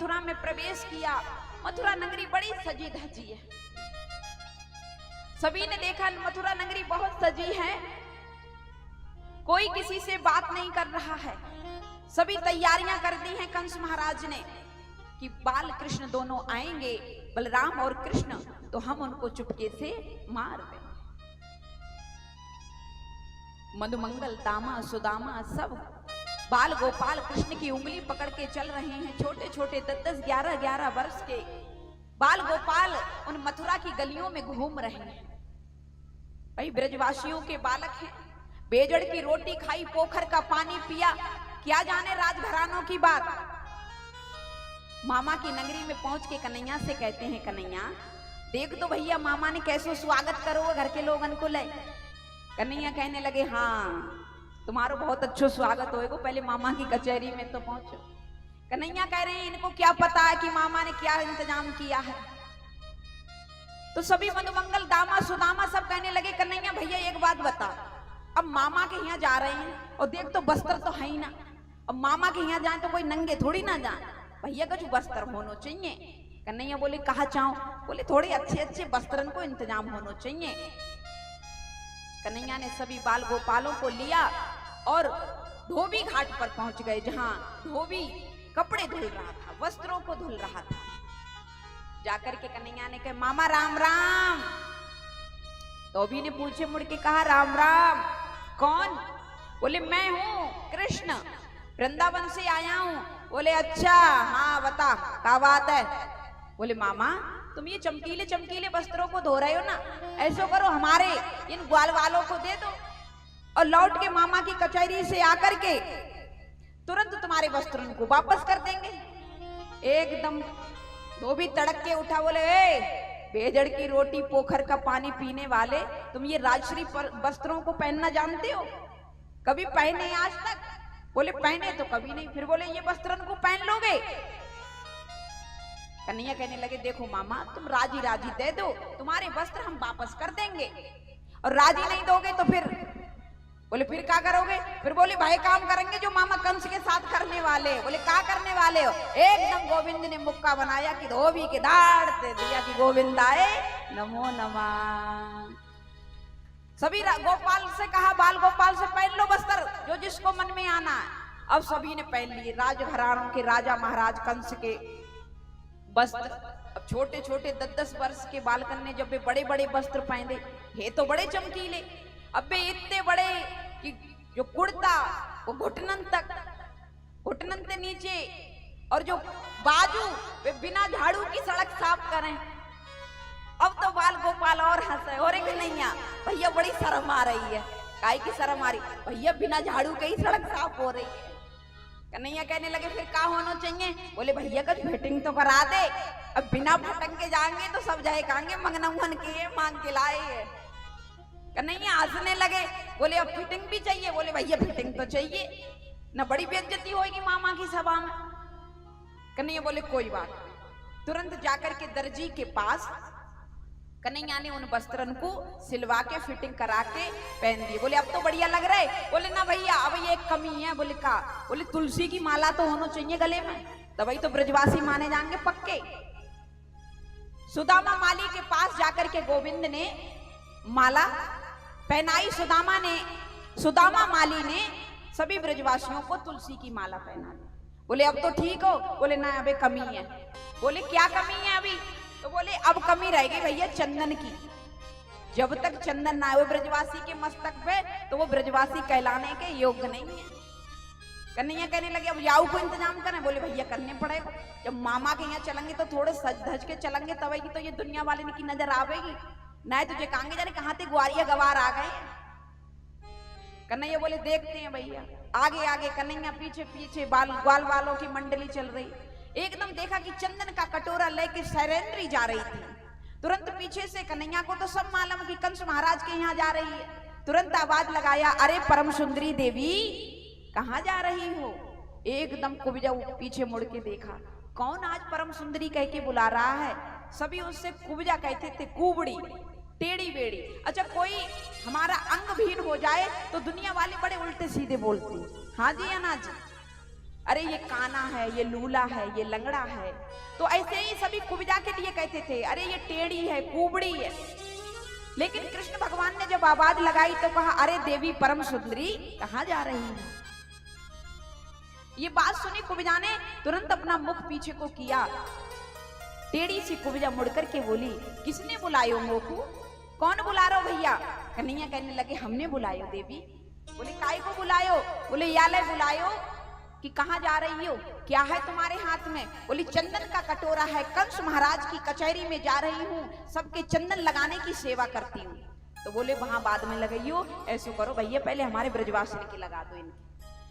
मथुरा में प्रवेश किया। मथुरा नगरी बड़ी सजी धजी है। सभी ने देखा मथुरा नगरी बहुत सजी है, कोई किसी से बात नहीं कर रहा है। सभी तैयारियां कर दी हैं कंस महाराज ने कि बाल कृष्ण दोनों आएंगे, बलराम और कृष्ण, तो हम उनको चुपके से मार देंगे। मधुमंगल, दामा, सुदामा सब बाल गोपाल कृष्ण की उंगली पकड़ के चल रहे हैं। छोटे छोटे 10-10, 11-11 वर्ष के बाल गोपाल उन मथुरा की गलियों में घूम रहे हैं। भाई ब्रजवासियों के बालक हैं, बेजड़ की रोटी खाई, पोखर का पानी पिया, क्या जाने राजघरानों की बात। मामा की नगरी में पहुंच के कन्हैया से कहते हैं, कन्हैया देख तो भैया मामा ने कैसे स्वागत करो घर के लोगन को ले। कन्हैया कहने लगे, हाँ तुम्हारो बहुत अच्छा स्वागत होएगा, पहले मामा की कचहरी में तो पहुंचो। कन्हैया कह रहे हैं इनको क्या पता है कि मामा ने क्या इंतजाम किया है। तो सभी मधुमंगल, दामा, सुदामा सब कहने लगे, कन्हैया भैया एक बात बता, अब मामा के यहाँ जा रहे हैं और देख तो वस्त्र तो है ही ना, अब मामा के यहाँ जाए तो कोई नंगे थोड़ी ना जाए, भैया कुछ वस्त्र होना चाहिए। कन्हैया बोले कहा चाहो, बोले थोड़े अच्छे अच्छे वस्त्रन को इंतजाम होना चाहिए। कन्हैया ने सभी बाल गोपालों को लिया और धोबी घाट पर पहुंच गए, जहां धोबी कपड़े धुल रहा था, वस्त्रों को धुल रहा था। जाकर के कन्हैया ने कहा, मामा राम राम। धोबी ने पूछे मुड़ के कहा, राम राम। कौन? बोले मैं हूं कृष्ण, वृंदावन से आया हूं। बोले अच्छा, हाँ बता क्या बात है। बोले मामा तुम ये चमकीले चमकीले वस्त्रों को धो रहे हो ना, ऐसा करो हमारे इन ग्वाल वालों को दे दो और लौट के मामा की कचहरी से आकर के तुरंत तुम्हारे वस्त्रों को वापस कर देंगे। एकदम धोबी तड़क के उठा, बोले ए बेजड़ की रोटी पोखर का पानी पीने वाले, तुम ये राजश्री वस्त्रों को पहनना जानते हो? कभी पहने आज तक? बोले पहने तो कभी नहीं। फिर बोले ये वस्त्रों को पहन लोगे? कन्हैया कहने लगे, देखो मामा तुम राजी राजी दे दो, तुम्हारे वस्त्र हम वापस कर देंगे, और राजी नहीं दोगे तो फिर? बोले फिर क्या करोगे? फिर बोले भाई काम करेंगे जो मामा कंस के साथ करने वाले। बोले क्या करने वाले हो? एकदम गोविंद ने मुक्का बनाया कि धोबी के दाढ़ दे दिया कि गोविंद आए नमो नमः। सभी गोपाल से कहा, बाल गोपाल से पहन लो वस्त्र जो जिसको मन में आना है। अब सभी ने पहन लिए राजघरानों के राजा महाराज कंस के वस्त्र। अब छोटे छोटे 10-10 वर्ष के बालकन ने जब वे बड़े बड़े वस्त्र पहने, हे तो बड़े चमकीले, अब वे इतने बड़े कि जो कुर्ता वो घुटनन तक, घुटनन से नीचे, और जो बाजू वे बिना झाड़ू की सड़क साफ करें। अब तो बाल गोपाल और हंसे, और कन्हैया भैया बड़ी शर्म आ रही है। काहे की शर्म आ रही? भैया बिना झाड़ू के ही सड़क साफ हो रही है। कन्हैया कहने लगे फिर क्या होना चाहिए? बोले भैया कुछ फिटिंग तो करा दे, अब बिना फटक के जाएंगे तो सब जाए कहेंगे मंगनवन के मांग के लाए है। कन्हैया हंसने लगे, बोले अब फिटिंग भी चाहिए? बोले भैया फिटिंग तो चाहिए, न बड़ी बेइज्जती होगी मामा की सभा में। कन्हैया बोले कोई बात नहीं। तुरंत जाकर के दर्जी के पास कन्हैया ने उन वस्त्रन को सिलवा के फिटिंग करा के पहन दिए। बोले अब तो बढ़िया लग रहा है। बोले ना भैया अब ये एक कमी है। बोले का? बोले तुलसी की माला तो होना चाहिए गले में, तभी तो ब्रजवासी माने जाएंगे पक्के। सुदामा माली के पास जाकर के गोविंद ने माला पहनाई। सुदामा माली ने सभी ब्रजवासियों को तुलसी की माला पहना दी। बोले अब तो ठीक हो? बोले ना अबे कमी है। बोले क्या कमी है अभी? तो बोले अब कमी रहेगी भैया चंदन की, जब तक चंदन ना हो ब्रजवासी के मस्तक पे तो वो ब्रजवासी कहलाने के योग्य नहीं है। कन्हैया कहने लगे अब याऊ को इंतजाम करें? बोले भैया करने पड़ेगा, जब मामा के यहाँ चलेंगे तो थोड़े सज धज के चलेंगे, तभी तो ये दुनिया वाले की नजर आवेगी, नहीं तुझे कहेंगे जाने कहाँ थे ग्वारिया गवार आ गए। कन्हैया बोले देखते हैं भैया। आगे आगे कन्हैया पीछे पीछे ग्वाल वालों की मंडली चल रही। एकदम देखा कि चंदन का कटोरा लेके सैरेंद्री जा रही थी। तुरंत पीछे से कन्हैया को तो सब मालूम कि कंस महाराज के यहाँ जा रही है। तुरंत आवाज लगाया, अरे परम सुंदरी देवी कहाँ जा रही हो? एकदम कुब्जा पीछे मुड़ के देखा, कौन आज परम सुंदरी कह के बुला रहा है? सभी उससे कुब्जा कहते थे, कुबड़ी, टेढ़ी बेड़ी। अच्छा कोई हमारा अंग भीन हो जाए तो दुनिया वाले बड़े उल्टे सीधे बोलते हैं। हाँ जी अना जी, अरे ये काना है, ये लूला है, ये लंगड़ा है। तो ऐसे ही सभी कुब्जा के लिए कहते थे, अरे ये टेढ़ी है, कुबड़ी है। लेकिन कृष्ण भगवान ने जब आवाज लगाई तो कहा, अरे देवी परम सुंदरी कहाँ जा रही है? ये बात सुनी कुब्जा ने तुरंत अपना मुख पीछे को किया। टेढ़ी सी कुब्जा मुड़कर के बोली, किसने बुलायो मोकू? कौन बुला रहा हो भैया? कन्हैया कहने लगे, हमने बुलायो देवी। बोले काय को बुलायो? बोले याले बुलायो कि कहाँ जा रही हो, क्या है तुम्हारे हाथ में? बोली चंदन का कटोरा है, कंस महाराज की कचहरी में जा रही हूँ, सबके चंदन लगाने की सेवा करती हूँ। तो बोले वहां बाद में लगाइयो, ऐसे करो भैया पहले हमारे ब्रजवासिनी के लगा दो, इनके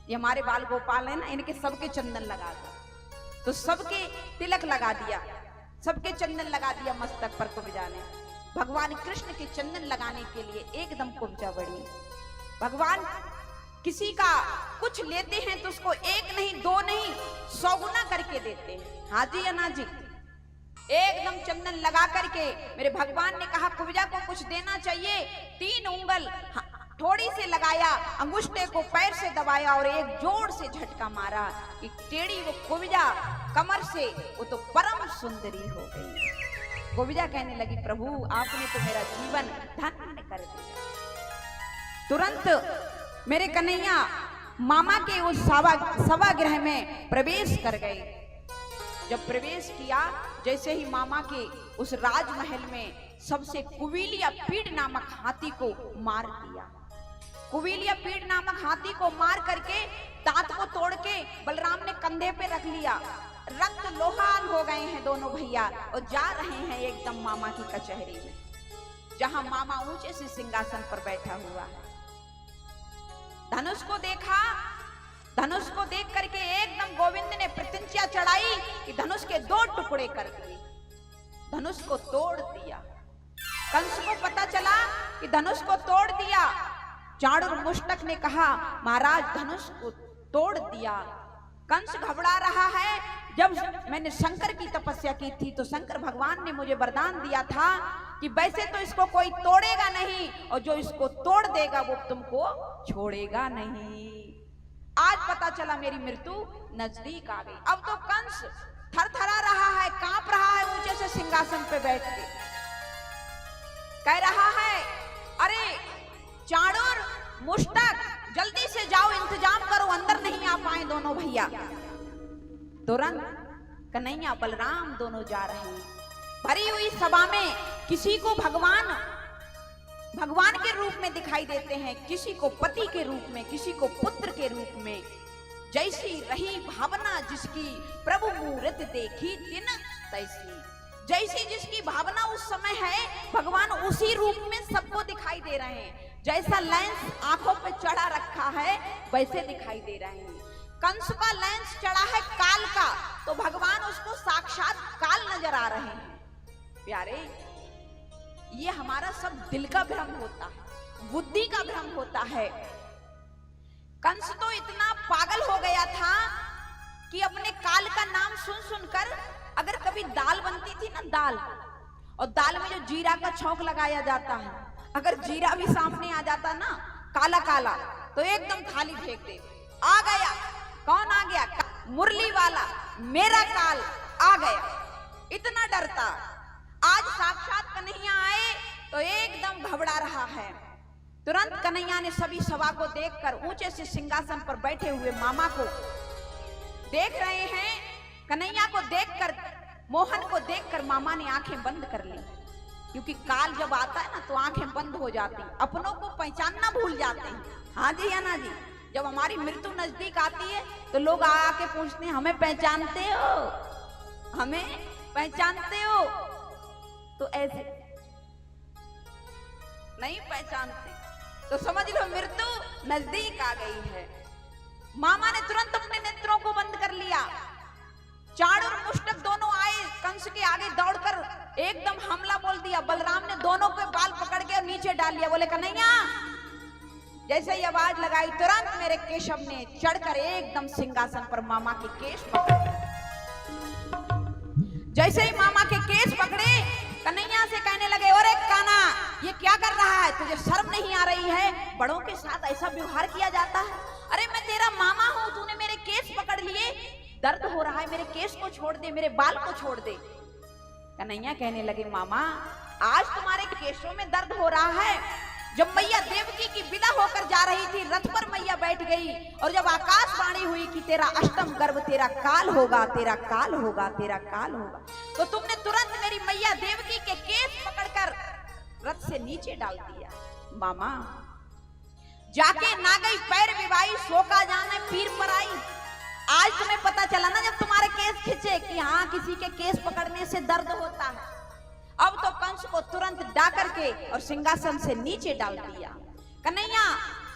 ये हमारे बाल गोपाल है ना, इनके सबके चंदन लगा दो। तो सबके तिलक लगा दिया, सबके चंदन लगा दिया मस्तक पर कुब्जा ने। भगवान कृष्ण के चंदन लगाने के लिए एकदम कुब्जा बढ़ी। भगवान किसी का कुछ लेते हैं तो उसको एक नहीं, दो नहीं, 100 गुना करके देते हैं। हाँ जी या ना जी? एकदम चंदन लगा करके मेरे भगवान ने कहा कुब्जा को कुछ देना चाहिए। 3 उंगल थोड़ी से लगाया, अंगुष्ठे को पैर से दबाया और एक जोर से झटका मारा कि टेढ़ी वो कुब्जा कमर से वो तो परम सुंदरी हो गई। कुब्जा कहने लगी, प्रभु आपने तो मेरा जीवन धन्य कर दिया। तुरंत मेरे कन्हैया मामा के उस सभागृह में प्रवेश कर गए। जब प्रवेश किया, जैसे ही मामा के उस राजमहल में सबसे कुविलिया पीड़ नामक हाथी को मार दिया। कुविलिया पीड़ नामक हाथी को मार करके दांत को तोड़ के बलराम ने कंधे पे रख लिया। रक्त लोहान हो गए हैं दोनों भैया और जा रहे हैं एकदम मामा की कचहरी में, जहां मामा ऊंचे से सिंहासन पर बैठा हुआ है। धनुष को देखा, धनुष को देख करके एकदम गोविंद ने प्रतिज्ञा चढ़ाई कि धनुष के 2 टुकड़े कर दिए, धनुष को तोड़ दिया। कंस को पता चला कि धनुष को तोड़ दिया। चाणूर मुष्टक ने कहा, महाराज धनुष को तोड़ दिया। कंस घबरा रहा है। जब मैंने शंकर की तपस्या की थी तो शंकर भगवान ने मुझे वरदान दिया था कि वैसे तो इसको कोई तोड़ेगा नहीं और जो इसको तोड़ देगा वो तुमको छोड़ेगा नहीं। आज पता चला मेरी मृत्यु नजदीक आ गई। अब तो कंस थरथरा रहा है, कांप रहा है ऊंचे से सिंहासन पे बैठ के। कह रहा है, अरे चाणूर मुष्टक जल्दी से जाओ, इंतजाम करो, अंदर नहीं आ पाए दोनों भैया। तुरंत कन्हैया बलराम दोनों जा रहे हैं। भरी हुई सभा में किसी को भगवान के रूप में दिखाई देते हैं, किसी को पति के रूप में, किसी को पुत्र के रूप में। जैसी रही भावना जिसकी प्रभु मूरत देखी दिन तैसी। जैसी जिसकी भावना उस समय है, भगवान उसी रूप में सबको दिखाई दे रहे हैं। जैसा लेंस आंखों पे चढ़ा रखा है वैसे दिखाई दे रहे हैं। कंस का लेंस चढ़ा है काल का, तो भगवान उसको साक्षात काल नजर आ रहे हैं। प्यारे, ये हमारा सब दिल का भ्रम होता है, बुद्धि का भ्रम होता है। कंस तो इतना पागल हो गया था कि अपने काल का नाम सुन सुनकर, अगर कभी दाल बनती थी ना, दाल, और दाल में जो जीरा का छौंक लगाया जाता है, अगर जीरा भी सामने आ जाता ना काला काला, तो एकदम थाली फेंक दे। आ गया, कौन आ गया? मुरली वाला, मेरा काल आ गया। इतना डरता। आज साक्षात कन्हैया आए तो एकदम घबरा रहा है। तुरंत कन्हैया ने सभी सभा को देखकर ऊंचे से सिंहासन पर बैठे हुए मामा को देख रहे हैं। कन्हैया को देखकर, मोहन को देखकर मामा ने आंखें बंद कर ली, क्योंकि काल जब आता है ना तो आंखें बंद हो जाती, अपनों को पहचानना भूल जाते हैं। हाँ जी या ना जी? जब हमारी मृत्यु नजदीक आती है तो लोग आके पूछते हैं, हमें पहचानते हो? हमें पहचानते हो? तो ऐसे नहीं पहचानते तो समझ लो मृत्यु नजदीक आ गई है। मामा ने तुरंत अपने नेत्रों को बंद कर लिया। चाणूर मुष्टक दोनों आए, कंस के आगे दौड़कर एकदम हमला बोल दिया। बलराम ने दोनों के बाल पकड़ के और नीचे डाल लिया। बोले कन्हैया, जैसे ही आवाज लगाई तुरंत मेरे केशव ने चढ़कर एकदम सिंहासन पर मामा के केश पकड़े। जैसे ही मामा के केश पकड़े, कन्हैया से कहने लगे, अरे काना, ये क्या कर रहा है? तुझे शर्म नहीं आ रही है? बड़ों के साथ ऐसा व्यवहार किया जाता है? अरे मैं तेरा मामा हूं, तूने मेरे केस पकड़ लिए, दर्द हो रहा है, मेरे केस को छोड़ दे, मेरे बाल को छोड़ दे। कन्हैया कहने लगे मामा आज तुम्हारे केशों में दर्द हो रहा है। जब मैया देवकी की विदा होकर जा रही थी, रथ पर मैया बैठ गई और जब आकाशवाणी हुई कि तेरा अष्टम गर्भ, तेरा काल होगा, तेरा काल होगा, तेरा काल होगा, तो तुमने तुरंत मेरी मैया देवकी के केस पकड़कर रथ से नीचे डाल दिया। मामा जाके ना गई पैर विवाई, सो का जाने पीर पर आई। आज तुम्हें पता चला ना जब तुम्हारे केस खिंचे कि हाँ किसी के केस पकड़ने से दर्द होता है। अब तो कंस को तुरंत डा करके और सिंहासन से नीचे डाल दिया। कन्हैया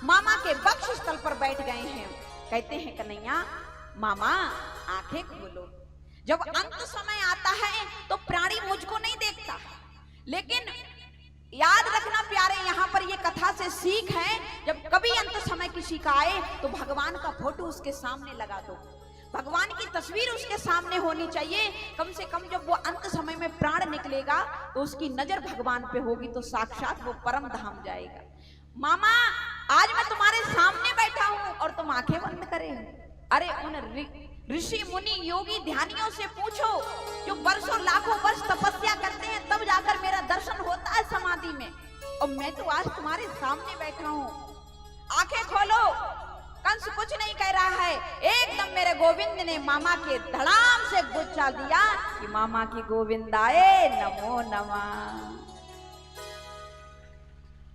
मामा के वक्ष स्थल पर बैठ गए हैं। कहते हैं कन्हैया मामा आंखें खोलो। जब अंत समय आता है तो प्राणी मुझको नहीं देखता, लेकिन याद रखना प्यारे, यहाँ पर ये कथा से सीख है, जब कभी अंत समय किसी का आए तो भगवान का फोटो उसके सामने लगा दो, भगवान की तस्वीर उसके सामने होनी चाहिए। कम से कम जब वो अंत समय में प्राण निकलेगा तो उसकी नजर भगवान पे होगी तो साक्षात वो परम धाम जाएगा। मामा आज मैं तुम्हारे सामने बैठा हूं और तुम आंखें बंद करे। अरे उन ऋषि मुनि योगी ध्यानियों से पूछो जो वर्षों लाखों वर्ष तपस्या करते हैं, तब जाकर मेरा दर्शन होता है समाधि में, और मैं तो आज तुम्हारे सामने बैठा हूं। आंखें खोलो। कंस कुछ नहीं कह रहा है, एकदम मेरे गोविंद ने मामा के धड़ाम से गुच्छा दिया कि मामा की गोविंदाए नमो नमः।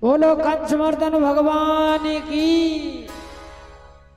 बोलो कंस मर्दन भगवान की।